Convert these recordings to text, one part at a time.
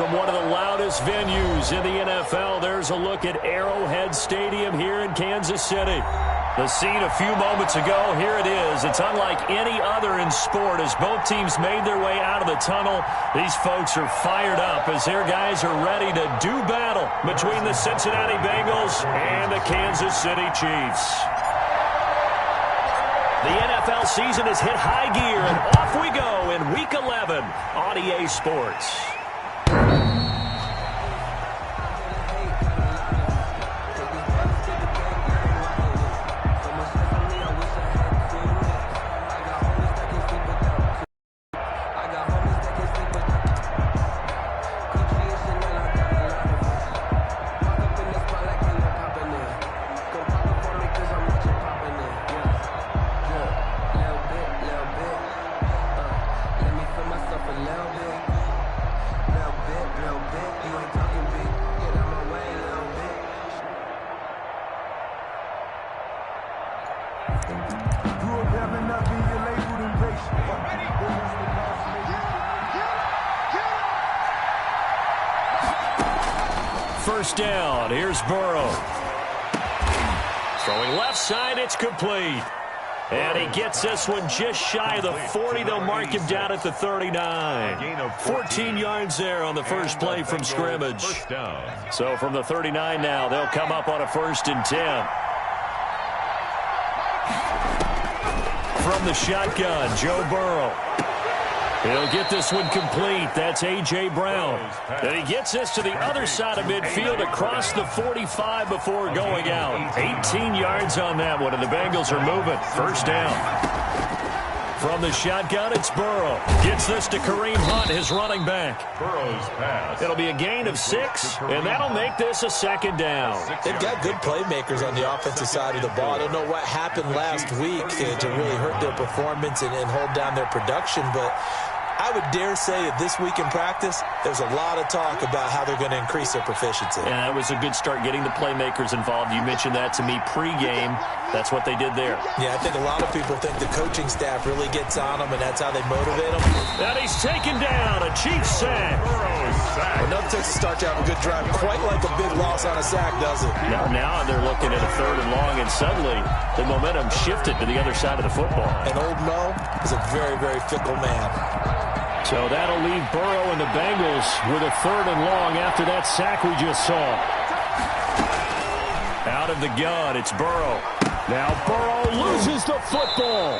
from one of the loudest venues in the NFL, there's a look at Arrowhead Stadium here in Kansas City. The scene a few moments ago, here it is. It's unlike any other in sport as both teams made their way out of the tunnel. These folks are fired up as their guys are ready to do battle between the Cincinnati Bengals and the Kansas City Chiefs. The NFL season has hit high gear, and off we go in Week 11 on EA Sports. First down, here's Burrow. Throwing left side, it's complete. And he gets this one just shy of the 40. They'll mark him down at the 39. 14 yards there on the first play from scrimmage. So from the 39 now, they'll come up on a 1st and 10. From the shotgun, Joe Burrow. He'll get this one complete. That's A.J. Brown. And he gets this to the other side of midfield across the 45 before going out. 18 yards on that one, and the Bengals are moving. First down. From the shotgun, it's Burrow. Gets this to Kareem Hunt, his running back. Burrow's pass. It'll be a gain of 6, and that'll make this a 2nd down. They've got good playmakers on the offensive side of the ball. I don't know what happened last week to really hurt their performance and hold down their production, but I would dare say that this week in practice, there's a lot of talk about how they're going to increase their proficiency. And that was a good start getting the playmakers involved. You mentioned that to me pregame. That's what they did there. Yeah, I think a lot of people think the coaching staff really gets on them, and that's how they motivate them. And he's taken down. A Chiefs sack. Enough takes to start to have a good drive. Quite like a big loss on a sack, does it? Now they're looking at a 3rd and long, and suddenly the momentum shifted to the other side of the football. And old Mo is a very, very fickle man. So that'll leave Burrow and the Bengals with a 3rd and long after that sack we just saw. Out of the gun, it's Burrow. Now Burrow loses the football.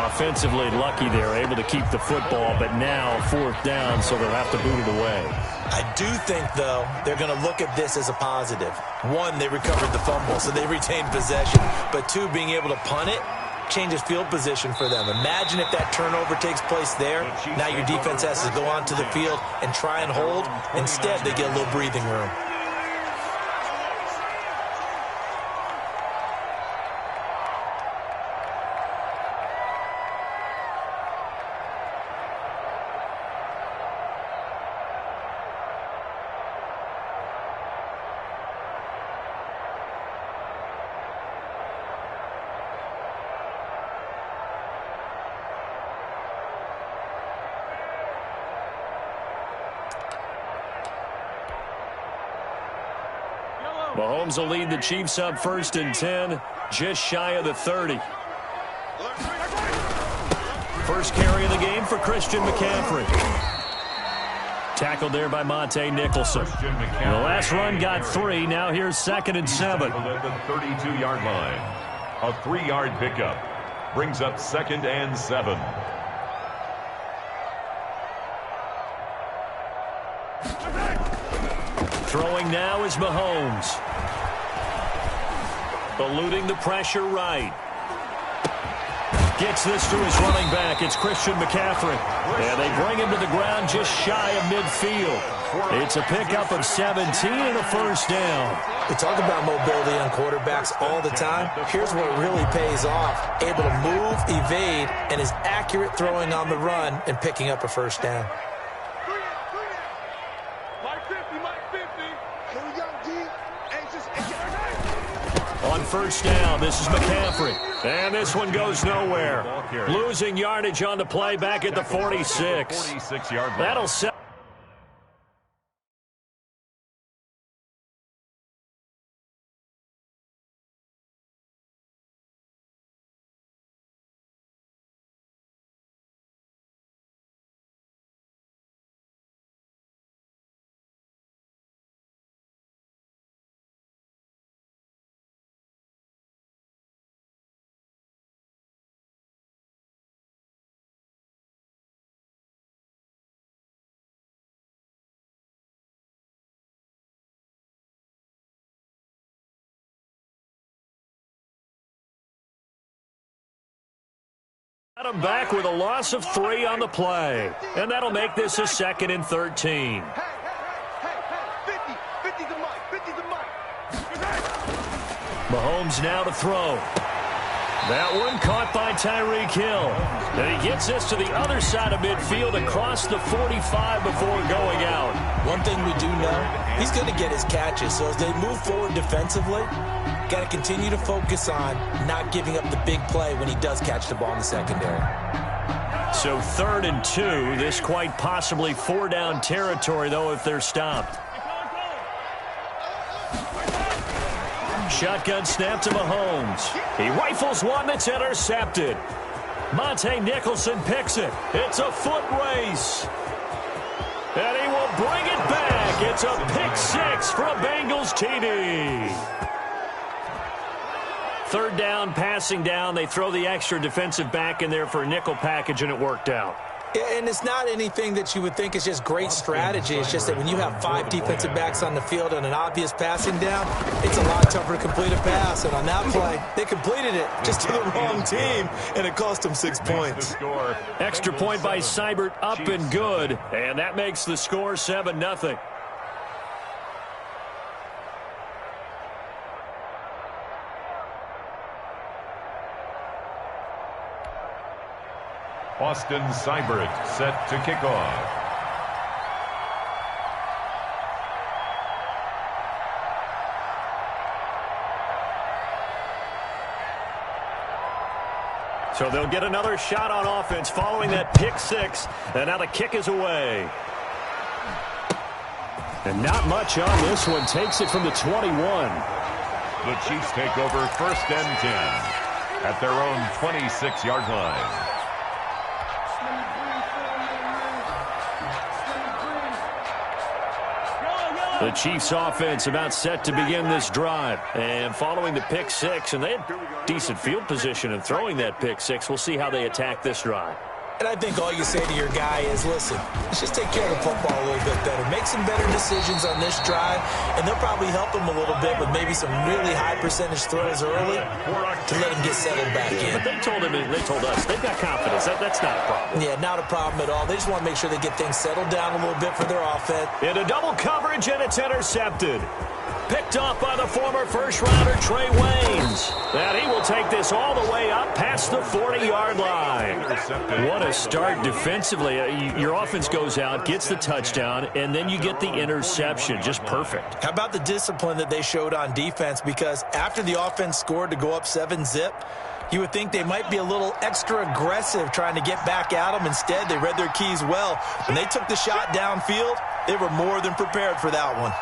Offensively lucky they're able to keep the football, but now 4th down, so they'll have to boot it away. I do think, though, they're going to look at this as a positive. 1, they recovered the fumble, so they retained possession. But 2, being able to punt it changes field position for them. Imagine if that turnover takes place there. Now your defense has to go onto the field and try and hold. Instead, they get a little breathing room. Mahomes will lead the Chiefs up 1st and 10, just shy of the 30. First carry of the game for Christian McCaffrey. Tackled there by Monte Nicholson. The last run got 3. Now here's 2nd and 7. At the 32-yard line. A 3-yard pickup. Brings up 2nd and 7. Throwing now is Mahomes. Eluding the pressure right. Gets this to his running back. It's Christian McCaffrey. And they bring him to the ground just shy of midfield. It's a pickup of 17 and a 1st down. We talk about mobility on quarterbacks all the time. Here's what really pays off. Able to move, evade, and is accurate throwing on the run and picking up a 1st down. On 1st down, this is McCaffrey. And this one goes nowhere. Losing yardage on the play back at the 46. That'll set Got him back with a loss of 3 on the play. And that'll make this a 2nd and 13. Mahomes now to throw. That one caught by Tyreek Hill. And he gets this to the other side of midfield across the 45 before going out. One thing we do know, he's going to get his catches. So as they move forward defensively, got to continue to focus on not giving up the big play when he does catch the ball in the secondary. So 3rd and 2. This quite possibly 4-down territory, though, if they're stopped. Shotgun snap to Mahomes. He rifles one that's intercepted. Monte Nicholson picks it. It's a foot race. And he will bring it back. It's a pick 6 for a Bengals TD. 3rd down, passing down. They throw the extra defensive back in there for a nickel package, and it worked out. Yeah, and it's not anything that you would think is just great strategy. It's just that when you have 5 defensive backs on the field and an obvious passing down, it's a lot tougher to complete a pass. And on that play, they completed it just to the wrong team, and it cost them 6 points. Extra point by Seibert, up and good. And that makes the score 7-0. Austin Seibert set to kick off. So they'll get another shot on offense following that pick 6. And now the kick is away. And not much on this one. Takes it from the 21. The Chiefs take over 1st and 10 at their own 26-yard line. The Chiefs offense about set to begin this drive. And following the pick 6, and they had decent field position in throwing that pick 6. We'll see how they attack this drive. And I think all you say to your guy is, listen, let's just take care of the football a little bit better. Make some better decisions on this drive, and they'll probably help him a little bit with maybe some really high percentage throws early to let him get settled back in. But they told us, they've got confidence. That's not a problem. Yeah, not a problem at all. They just want to make sure they get things settled down a little bit for their offense. Into double coverage, and it's intercepted. Picked off by the former first-rounder Trey Waynes. And he will take this all the way up past the 40-yard line. What a start defensively. Your offense goes out, gets the touchdown, and then you get the interception. Just perfect. How about the discipline that they showed on defense? Because after the offense scored to go up 7-zip, you would think they might be a little extra aggressive trying to get back at them. Instead, they read their keys well. When they took the shot downfield, they were more than prepared for that one.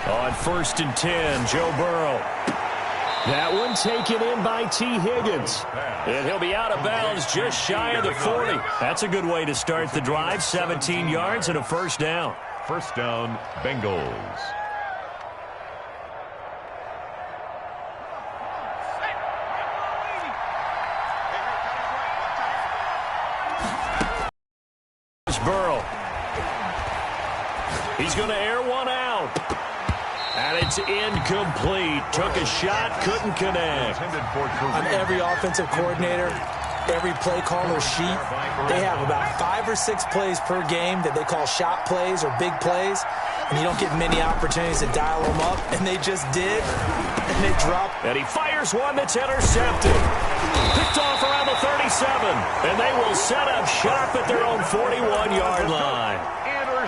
On 1st and 10, Joe Burrow. That one taken in by T. Higgins. And he'll be out of bounds just shy of the 40. That's a good way to start the drive. 17 yards and a 1st down. 1st down, Bengals. Burrow. He's going to air one out. And it's incomplete. Took a shot, couldn't connect. On every offensive coordinator, every play caller sheet, they have about 5 or 6 plays per game that they call shot plays or big plays. And you don't get many opportunities to dial them up. And they just did. And they dropped. And he fires one that's intercepted. Picked off around the 37. And they will set up shop at their own 41-yard line.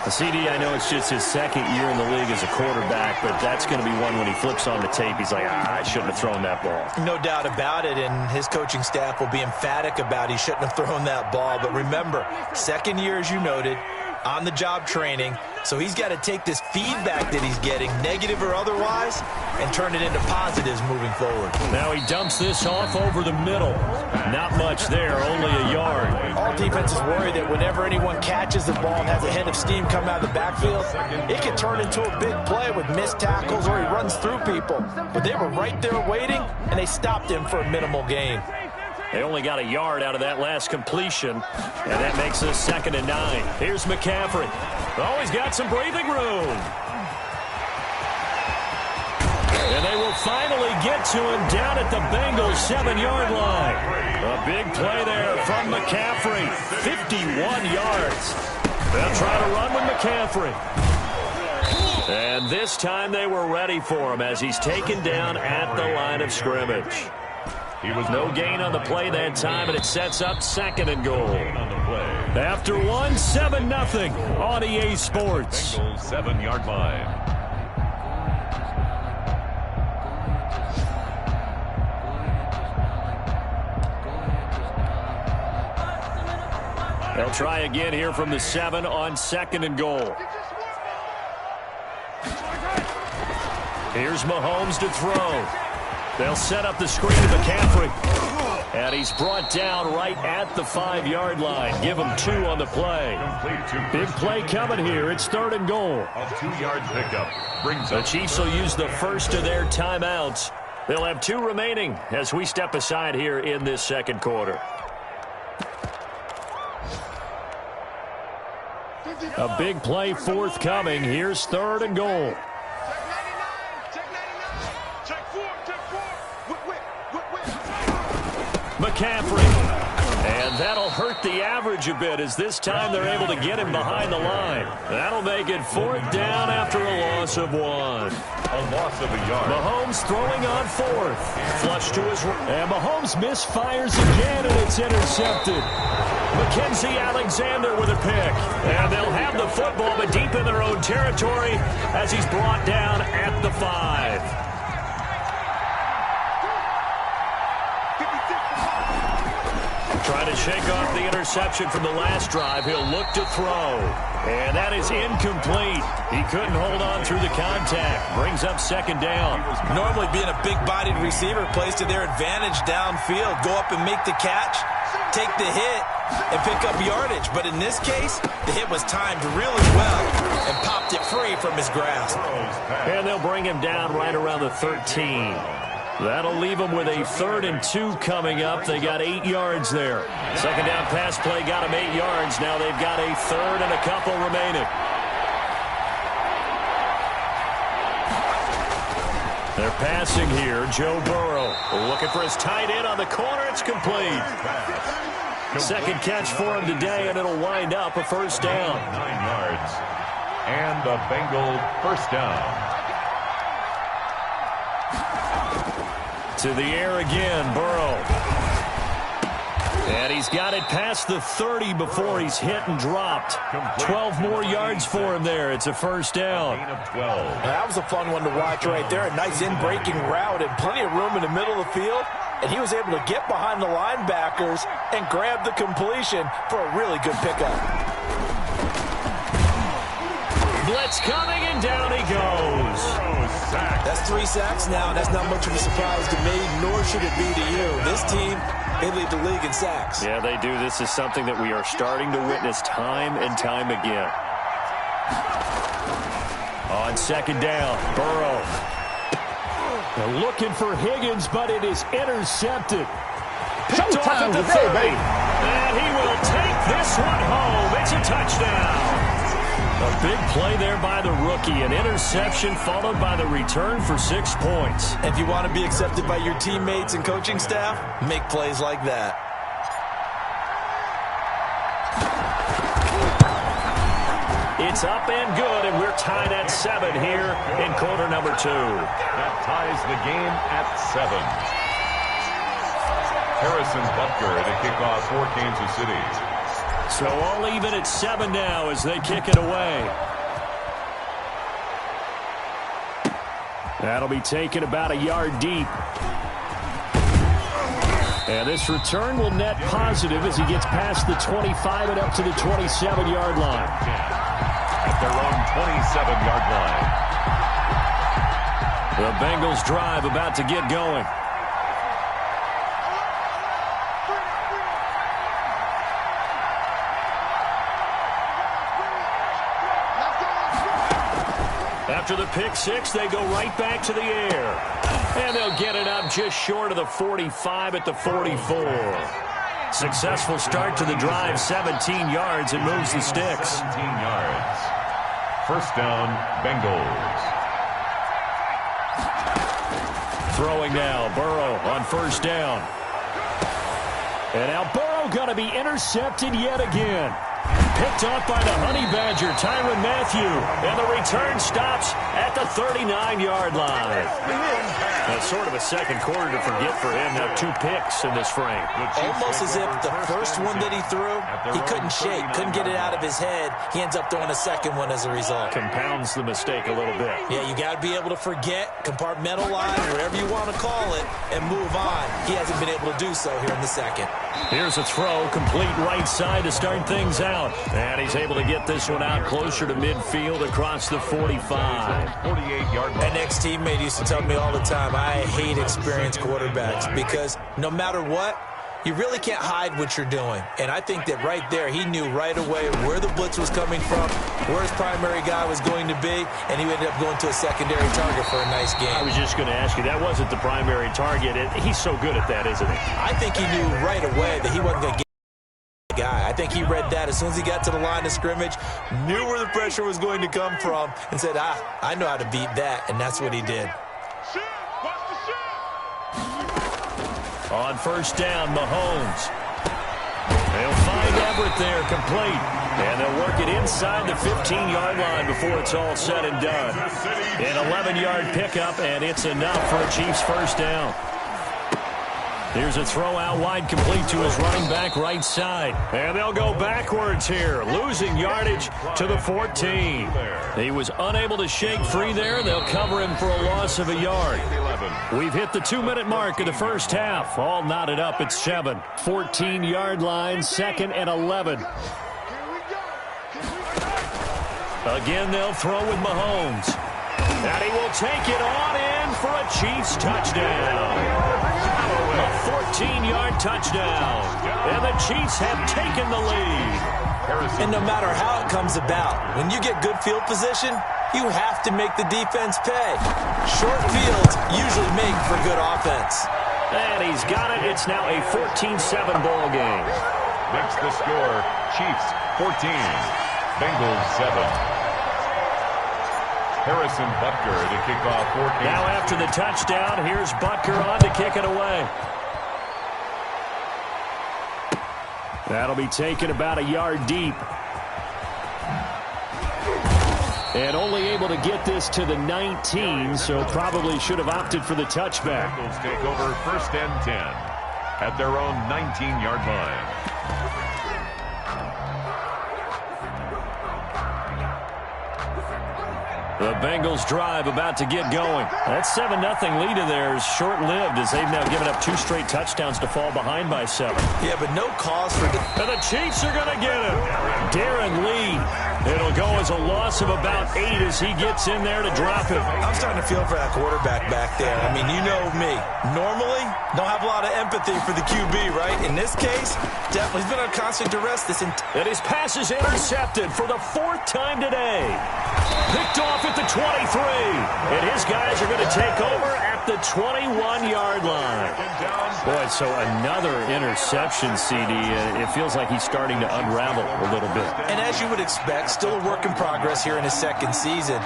The CD, I know it's just his 2nd year in the league as a quarterback, but that's going to be one when he flips on the tape. He's like, I shouldn't have thrown that ball. No doubt about it, and his coaching staff will be emphatic about he shouldn't have thrown that ball. But remember, 2nd year, as you noted, on-the-job training. So he's got to take this feedback that he's getting, negative or otherwise, and turn it into positives moving forward. Now he dumps this off over the middle. Not much there, only a yard. All defenses worry that whenever anyone catches the ball and has a head of steam come out of the backfield, it can turn into a big play with missed tackles or he runs through people. But they were right there waiting, and they stopped him for a minimal gain. They only got a yard out of that last completion, and that makes us 2nd and 9. Here's McCaffrey. Oh, he's got some breathing room. And they will finally get to him down at the Bengals 7-yard line. A big play there from McCaffrey. 51 yards. They'll try to run with McCaffrey. And this time they were ready for him as he's taken down at the line of scrimmage. He was no gain on the play that time, and it sets up 2nd and goal. After one, 7-0 on EA Sports. Bengals 7-yard line. They'll try again here from the 7 on 2nd and goal. Here's Mahomes to throw. They'll set up the screen to McCaffrey. And he's brought down right at the 5-yard line. Give him 2 on the play. Big play coming here. It's 3rd and goal. A 2-yard pickup brings the Chiefs will use the first of their timeouts. They'll have 2 remaining as we step aside here in this 2nd quarter. A big play forthcoming. Here's 3rd and goal. McCaffrey. And that'll hurt the average a bit as this time they're able to get him behind the line. That'll make it 4th down after a loss of 1. A loss of a yard. Mahomes throwing on 4th. Flush to his right. And Mahomes misfires again, and it's intercepted. Mackenzie Alexander with a pick. And they'll have the football, but deep in their own territory as he's brought down at the 5. Trying to shake off the interception from the last drive. He'll look to throw. And that is incomplete. He couldn't hold on through the contact. Brings up 2nd down. Normally being a big-bodied receiver plays to their advantage downfield. Go up and make the catch, take the hit, and pick up yardage. But in this case, the hit was timed really well and popped it free from his grasp. And they'll bring him down right around the 13. That'll leave them with a 3rd and 2 coming up. They got 8 yards there. 2nd down pass play got them 8 yards. Now they've got a 3rd and a couple remaining. They're passing here. Joe Burrow looking for his tight end on the corner. It's complete. 2nd catch for him today, and it'll wind up a 1st down. 9 yards. And a Bengal 1st down. To the air again, Burrow. And he's got it past the 30 before he's hit and dropped. 12 more yards for him there. It's a 1st down. That was a fun one to watch right there. A nice in-breaking route and plenty of room in the middle of the field. And he was able to get behind the linebackers and grab the completion for a really good pickup. Blitz coming, and down he goes. That's 3 sacks now, and that's not much of a surprise to me, nor should it be to you. This team, they lead the league in sacks. Yeah, they do. This is something that we are starting to witness time and time again. On 2nd down, Burrow. They're looking for Higgins, but it is intercepted. Picked off at the 30. And he will take this one home. It's a touchdown. A big play there by the rookie. An interception followed by the return for 6 points. If you want to be accepted by your teammates and coaching staff, make plays like that. It's up and good, and we're tied at 7 here in quarter number 2. That ties the game at 7. Harrison Butker to kick off for Kansas City. So all even at 7 now as they kick it away. That'll be taken about a yard deep. And this return will net positive as he gets past the 25 and up to the 27-yard line. At their own 27-yard line. The Bengals drive about to get going. After the pick 6, they go right back to the air. And they'll get it up just short of the 45 at the 44. Successful start to the drive, 17 yards, and moves the sticks. 17 yards. 1st down, Bengals. Throwing now, Burrow on first down. And now Burrow going to be intercepted yet again. Picked off by the Honey Badger, Tyrann Mathieu. And the return stops at the 39-yard line. That's sort of a second quarter to forget for him. Now 2 picks in this frame. Almost as if the first one that he threw, he couldn't shake, couldn't get it out of his head. He ends up throwing a second one as a result. Compounds the mistake a little bit. Yeah, you got to be able to forget, compartmentalize, whatever you want to call it, and move on. He hasn't been able to do so here in the second. Here's a throw, complete right side to start things out. And he's able to get this one out closer to midfield across the 45. 48-yard line. An ex-teammate used to tell me all the time, I hate experienced quarterbacks because no matter what, you really can't hide what you're doing. And I think that right there, he knew right away where the blitz was coming from, where his primary guy was going to be, and he ended up going to a secondary target for a nice game. I was just going to ask you, that wasn't the primary target. He's so good at that, isn't he? I think he knew right away that he wasn't going to get the guy. I think he read that as soon as he got to the line of scrimmage, knew where the pressure was going to come from, and said, I know how to beat that, and that's what he did. On first down, Mahomes. They'll find Everett there, complete. And they'll work it inside the 15-yard line before it's all said and done. An 11-yard pickup, and it's enough for a Chiefs first down. Here's a throw out wide, complete to his running back right side. And they'll go backwards here, losing yardage to the 14. He was unable to shake free there. They'll cover him for a loss of a yard. We've hit the 2-minute mark of the first half. All knotted up at 7. 14-yard line, 2nd and 11. Again, they'll throw with Mahomes. And he will take it on in for a Chiefs touchdown. A 14-yard touchdown. And the Chiefs have taken the lead. And no matter how it comes about, when you get good field position, you have to make the defense pay. Short fields usually make for good offense. And he's got it. It's now a 14-7 ball game. Makes the score Chiefs 14, Bengals 7. Harrison Butker to kick off for Kansas. Now after the touchdown, here's Butker on to kick it away. That'll be taken about a yard deep. And only able to get this to the 19, so probably should have opted for the touchback. Bengals take over 1st and 10 at their own 19-yard line. The Bengals drive about to get going. That 7-0 lead of theirs short-lived as they've now given up 2 straight touchdowns to fall behind by 7. Yeah, but no cause for... And the Chiefs are going to get him. Darren Lee. It'll go as a loss of about 8 as he gets in there to drop him. I'm starting to feel for that quarterback back there. I mean, you know me. Normally, don't have a lot of empathy for the QB, right? In this case, definitely he's been on constant duress this entire... And his pass is intercepted for the 4th time today. Picked off at the 23. And his guys are going to take over at the 21-yard line. Boy, so another interception, CD. It feels like he's starting to unravel a little bit. And as you would expect, still a work in progress here in his 2nd season.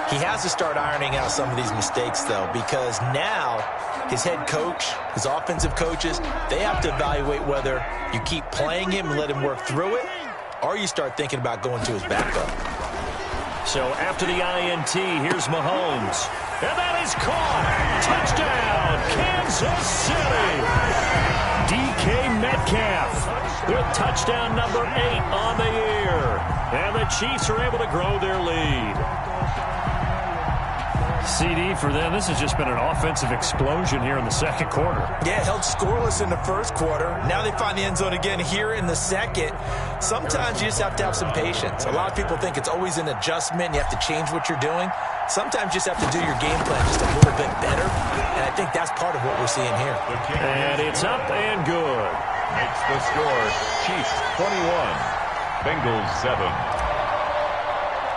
He has to start ironing out some of these mistakes, though, because now his head coach, his offensive coaches, they have to evaluate whether you keep playing him and let him work through it, or you start thinking about going to his backup. So after the INT, here's Mahomes. And that is caught. Touchdown, Kansas City. DK Metcalf with touchdown number 8 on the year. And the Chiefs are able to grow their lead. CD, for them, this has just been an offensive explosion here in the 2nd quarter. Yeah, held scoreless in the 1st quarter. Now they find the end zone again here in the 2nd. Sometimes you just have to have some patience. A lot of people think it's always an adjustment. You have to change what you're doing. Sometimes you just have to do your game plan just a little bit better. And I think that's part of what we're seeing here. And it's up and good. Makes the score Chiefs 21, Bengals 7.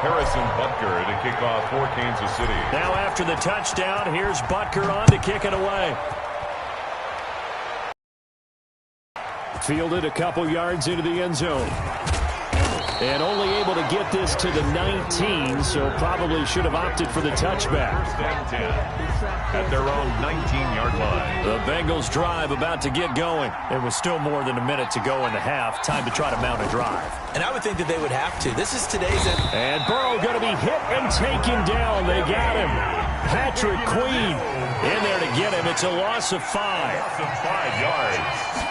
Harrison Butker to kick off for Kansas City. Now after the touchdown, here's Butker on to kick it away. Fielded a couple yards into the end zone. And only able to get this to the 19, so probably should have opted for the touchback. First and 10 at their own 19-yard line. The Bengals drive about to get going. It was still more than a minute to go in the half. Time to try to mount a drive. And I would think that they would have to. This is today's... And Burrow going to be hit and taken down. They got him. Patrick Queen in there to get him. It's a loss of 5. Loss of 5 yards.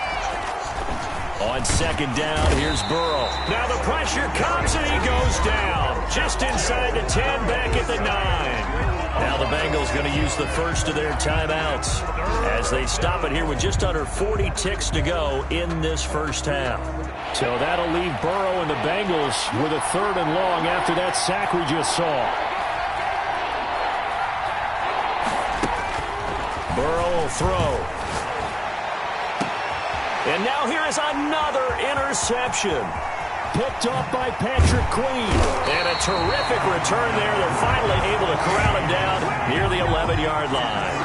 On second down, here's Burrow. Now the pressure comes and he goes down. Just inside the 10, back at the 9. Now the Bengals going to use the first of their timeouts as they stop it here with just under 40 ticks to go in this first half. So that'll leave Burrow and the Bengals with a 3rd and long after that sack we just saw. Burrow will throw. And now here is another interception. Picked off by Patrick Queen. And a terrific return there. They're finally able to corral him down near the 11-yard line.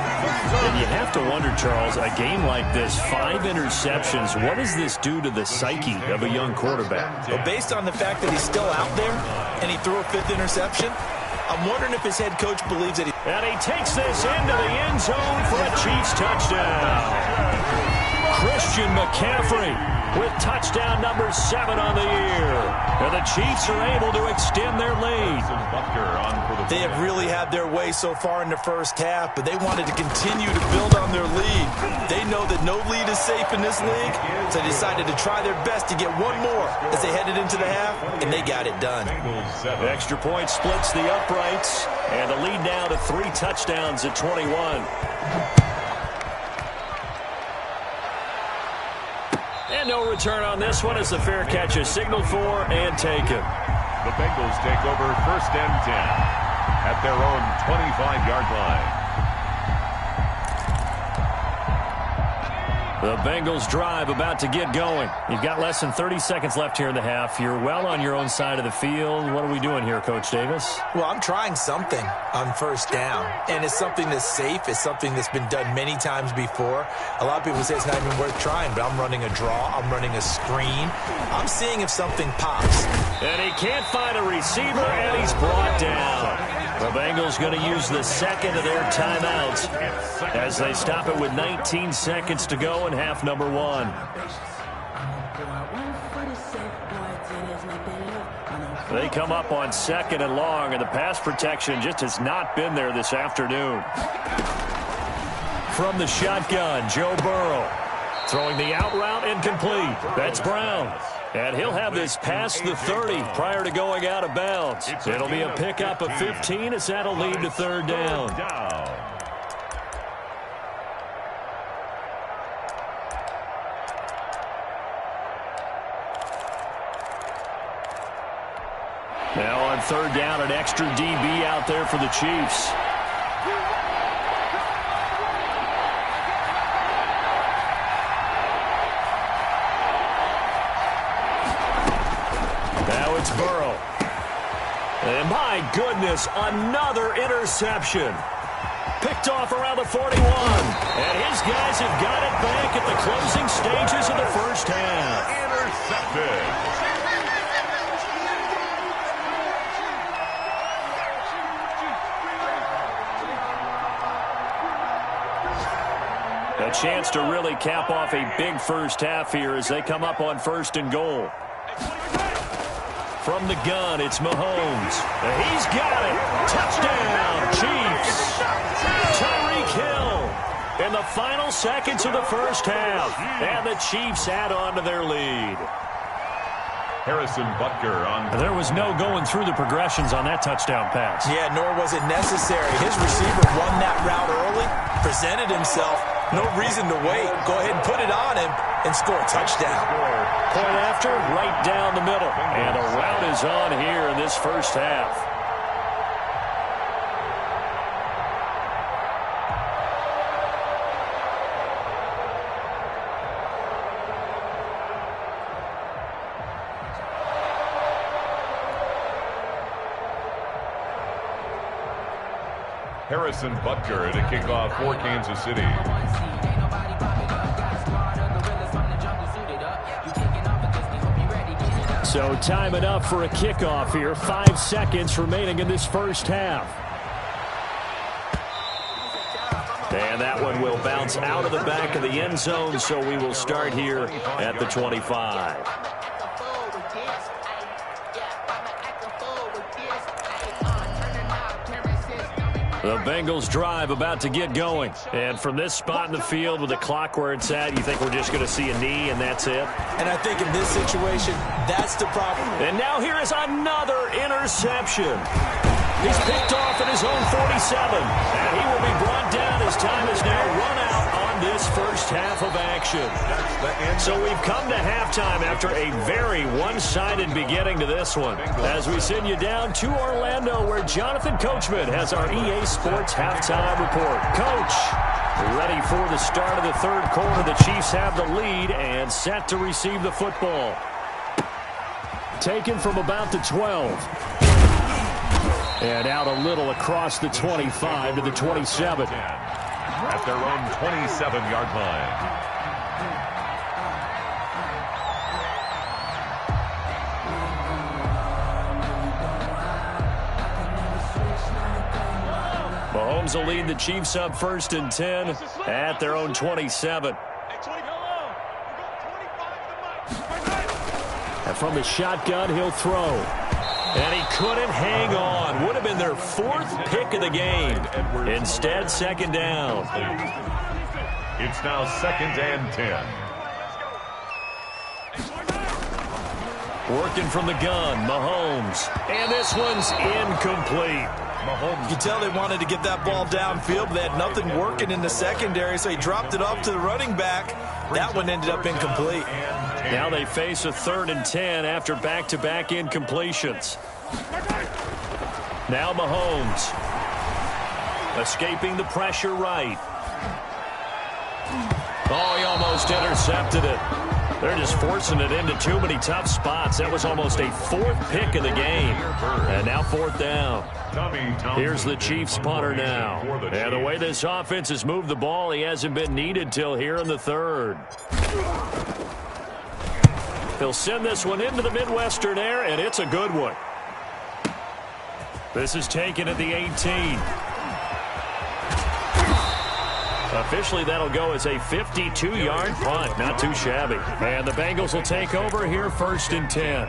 And you have to wonder, Charles, a game like this, 5 interceptions, what does this do to the psyche of a young quarterback? Well, based on the fact that he's still out there and he threw a 5th interception, I'm wondering if his head coach believes that he... And he takes this into the end zone for a Chiefs touchdown. Christian McCaffrey with touchdown number 7 on the year. And the Chiefs are able to extend their lead. They have really had their way so far in the first half, but they wanted to continue to build on their lead. They know that no lead is safe in this league, so they decided to try their best to get one more as they headed into the half, and they got it done. Extra point splits the uprights, and the lead now to 3 touchdowns at 21. And no return on this one as the fair catch is signaled for and taken. The Bengals take over first and 10 at their own 25-yard line. The Bengals drive about to get going. You've got less than 30 seconds left here in the half. You're well on your own side of the field. What are we doing here, Coach Davis? Well, I'm trying something on first down, and it's something that's safe. It's something that's been done many times before. A lot of people say it's not even worth trying, but I'm running a draw. I'm running a screen. I'm seeing if something pops. And he can't find a receiver, and he's brought down. The Bengals going to use the second of their timeouts as they stop it with 19 seconds to go in half number 1. They come up on 2nd and long, and the pass protection just has not been there this afternoon. From the shotgun, Joe Burrow throwing the out route incomplete. That's Brown. And he'll have this past the 30 prior to going out of bounds. It'll be a pickup of 15 as that'll lead to 3rd down. Now on 3rd down, an extra DB out there for the Chiefs. Now it's Burrow. And my goodness, another interception. Picked off around the 41. And his guys have got it back at the closing stages of the first half. Intercepted. A chance to really cap off a big first half here as they come up on 1st and goal. From the gun, it's Mahomes. He's got it. Touchdown, Chiefs. Tyreek Hill in the final seconds of the first half. And the Chiefs add on to their lead. Harrison Butker on. There was no going through the progressions on that touchdown pass. Yeah, nor was it necessary. His receiver won that route early, presented himself. No reason to wait. Go ahead and put it on him and score a touchdown. Point after, right down the middle. And a route is on here in this first half. Harrison Butker to kick off for Kansas City. So time enough for a kickoff here. 5 seconds remaining in this first half. And that one will bounce out of the back of the end zone, so we will start here at the 25. The Bengals drive about to get going. And from this spot in the field with the clock where it's at, you think we're just going to see a knee and that's it? And I think in this situation, that's the problem. And now here is another interception. He's picked off at his own 47. And he will be brought down as time is now run out on this first half of action. So we've come to halftime after a very one-sided beginning to this one. As we send you down to Orlando, where Jonathan Coachman has our EA Sports halftime report. Coach, ready for the start of the third quarter. The Chiefs have the lead and set to receive the football. Taken from about the 12. And out a little across the 25 to the 27. At their own 27-yard line. Mahomes will lead the Chiefs up 1st and 10 at their own 27. And from the shotgun, he'll throw. And he couldn't hang on. Would have been their 4th pick of the game. Instead, 2nd down. It's now 2nd and 10. Working from the gun, Mahomes. And this one's incomplete. Mahomes, you tell they wanted to get that ball downfield, but they had nothing working in the secondary, so he dropped it off to the running back. That one ended up incomplete. Now they face a 3rd and 10 after back-to-back incompletions. Now Mahomes. Escaping the pressure right. Oh, he almost intercepted it. They're just forcing it into too many tough spots. That was almost a 4th pick of the game. And now 4th down. Here's the Chiefs punter now. And the way this offense has moved the ball, he hasn't been needed till here in the 3rd. He'll send this one into the Midwestern air, and it's a good one. This is taken at the 18. Officially, that'll go as a 52-yard punt. Not too shabby. And the Bengals will take over here 1st and 10.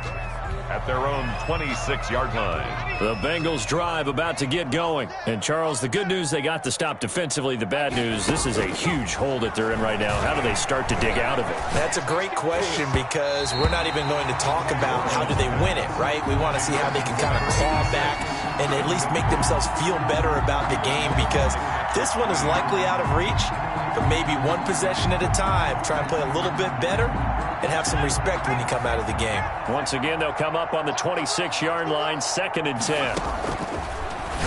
At their own 26-yard line. The Bengals drive about to get going. And, Charles, the good news, they got the stop defensively. The bad news, this is a huge hole that they're in right now. How do they start to dig out of it? That's a great question, because we're not even going to talk about how do they win it, right? We want to see how they can kind of claw back and at least make themselves feel better about the game, because this one is likely out of reach, but maybe one possession at a time. Try and play a little bit better and have some respect when you come out of the game. Once again, they'll come up on the 26-yard line, 2nd and 10.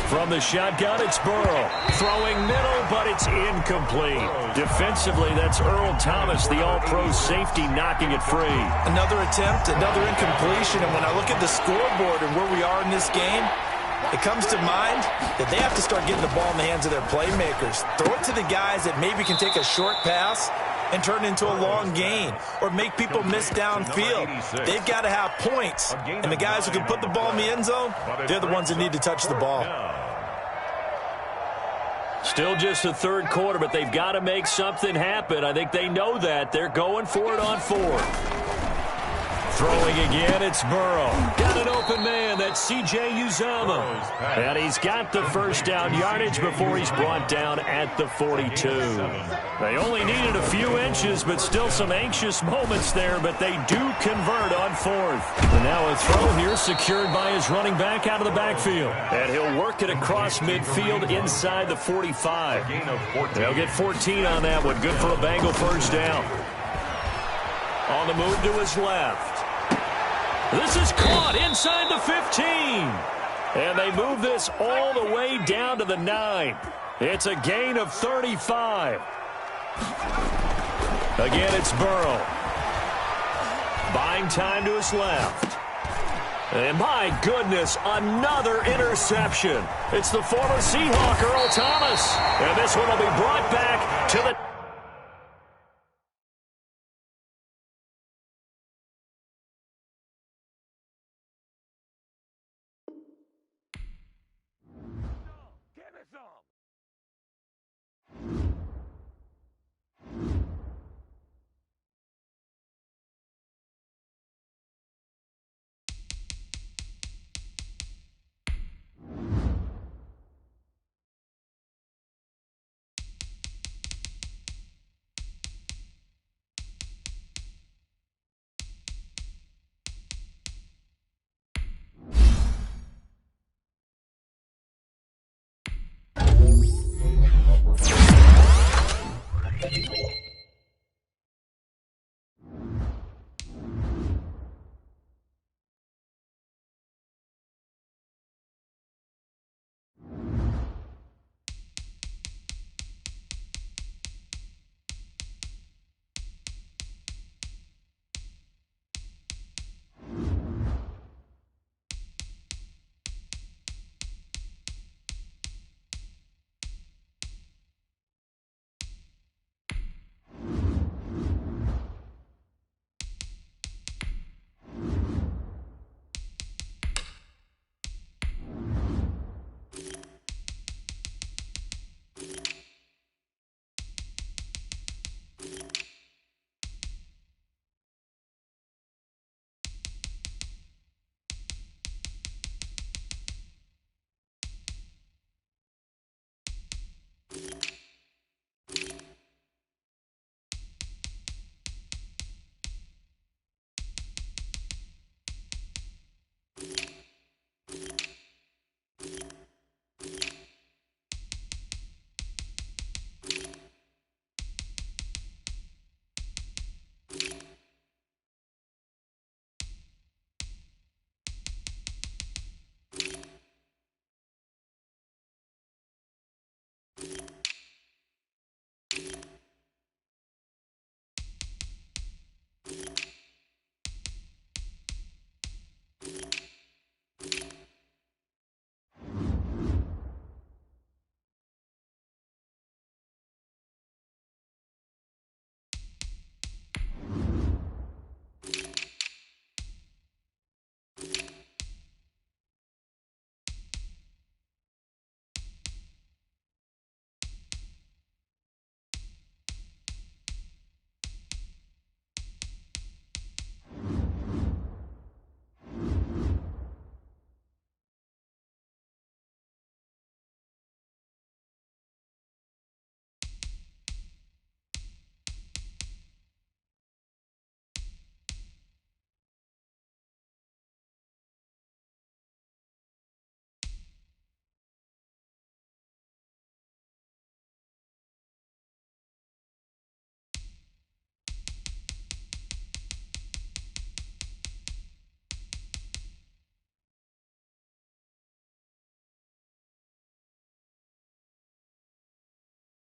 From the shotgun, it's Burrow. Throwing middle, but it's incomplete. Defensively, that's Earl Thomas, the all-pro safety, knocking it free. Another attempt, another incompletion, and when I look at the scoreboard and where we are in this game, it comes to mind that they have to start getting the ball in the hands of their playmakers. Throw it to the guys that maybe can take a short pass and turn it into a long gain, or make people miss downfield. They've got to have points, and the guys who can put the ball in the end zone, they're the ones that need to touch the ball. Still just the 3rd quarter, but they've got to make something happen. I think they know that. They're going for it on 4th. Throwing again, it's Burrow. Got an open man, that's C.J. Uzomah. And he's got the 1st down yardage before he's brought down at the 42. They only needed a few inches, but still some anxious moments there, but they do convert on 4th. And now a throw here secured by his running back out of the backfield. And he'll work it across midfield inside the 45. They'll get 14 on that one. Good for a Bengal 1st down. On the move to his left. This is caught inside the 15. And they move this all the way down to the 9. It's a gain of 35. Again, it's Burrow. Buying time to his left. And my goodness, another interception. It's the former Seahawk, Earl Thomas. And this one will be brought back to the